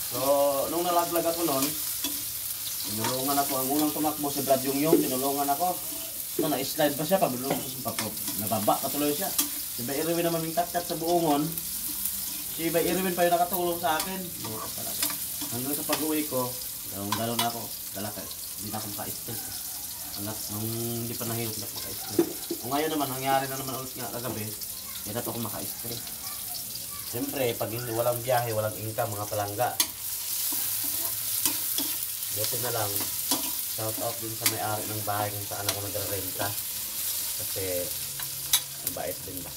So, nung nalaglag ako nun, tinulungan ako. Ang unang tumakbo si Brad Yung, tinulungan ako. So, na-slide pa siya, nababa patuloy siya. Si Bay Irwin naman yung tat sa buongon. Si Bay Irwin pa yung nakatulong sa akin. Lukas talaga. Hanggang sa pag-uwi ko, galaw na ako. Hindi na ako maka-stress. Nung hindi pa nahilot, hindi ako maka-stress. Kung ngayon naman, nangyari na naman ulit nga kagabi, hindi na ako maka-stress. Siyempre, pag hindi walang biyahe, walang income, mga palangga. Buti na lang, shout out din sa may-ari ng bahay kung saan ako nagre-renta. Kasi, mabait din ba?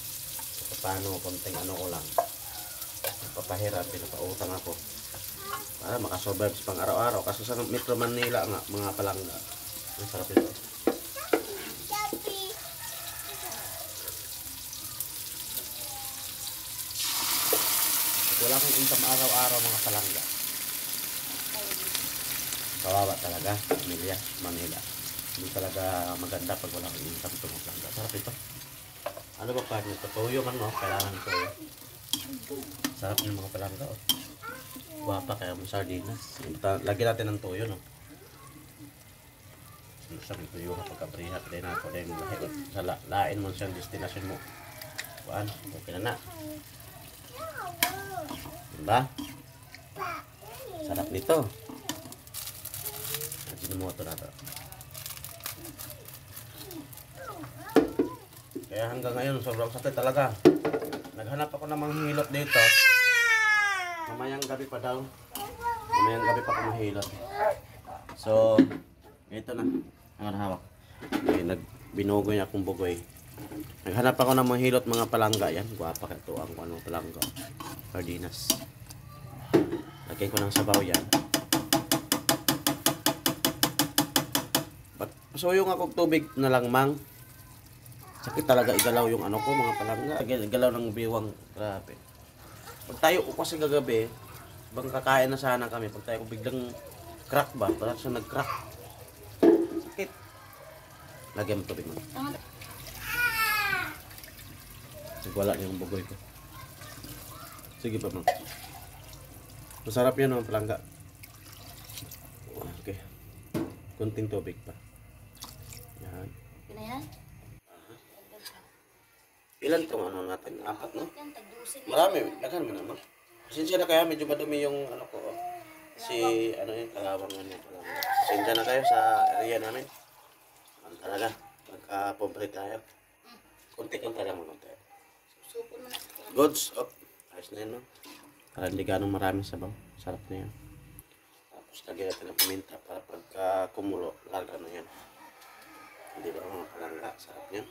So, paano, konting ano ko lang. Papahirap, pinapautang ako. Para makasurvive sa pang araw-araw. Kasi sa Metro Manila nga, mga palangga. Ang sarap ito. Wala akong income araw-araw mga palangga. Kawawa talaga, pamilya, Manila. Hindi talaga maganda pag wala akong income ito mga palangga. Sarap ito. Ano ba pa nito? Tuyo man, no? Kailangan tuyo. Sarap ng mga palangga, oh. Guwapa kaya mo sardinas. Lagi natin ng tuyo, no? Sa tuyo ka pagkabrihat din ako din. Sa lain mo siyang destinasyon mo. Kuan, okay na na. Diba? Sarap nito. Ajinomoto na to. Kaya hanggang ngayon sobrang sakit talaga. Naghanap ako ng manghihilot dito. Mamayang gabi pa daw. Mamayang gabi pa ako mahilot. So, ito na. Ang hawak. Binugoy niya akong bugoy. Naghanap ako ng manghilot mga palangga. Yan, guwapa ka ito ang anong palangga. Sardinas. Lagyan ko ng sabaw yan. Pasuyong ako tubig na lang mang. Sakit talaga igalaw yung ano ko mga palangga. Igalaw ng biwang. Grabe. Pag tayo ko kasi kagabi, bang kakain na sana kami. Pag tayo ko biglang crack ba? Parang siya nag-crack. Sakit. Lagyan mo tubig mo. Nagwala niya yung bugoy ko. Sige pa man. Masarap yan mga palangga. Okay. Kunting tubig pa. Yan. Yan? Ilan itong ano natin? 4, no? Marami. Laghan mo naman. Pasensya na kaya. Medyo madumi yung ano ko. Oh. Si ano yung kalawang ano. Pasensya na kayo sa area namin. Ano talaga. Magka-pobre tayo. Kunti-kunti lang mo tayo. Goods. Oh. Ayos na yun, no? Para hindi ganong maraming sabaw. Sarap na yan. Tapos lagyan natin ng paminta para pagka kumulo, laga na yan. Hindi ba mga palangga? Sarap yan.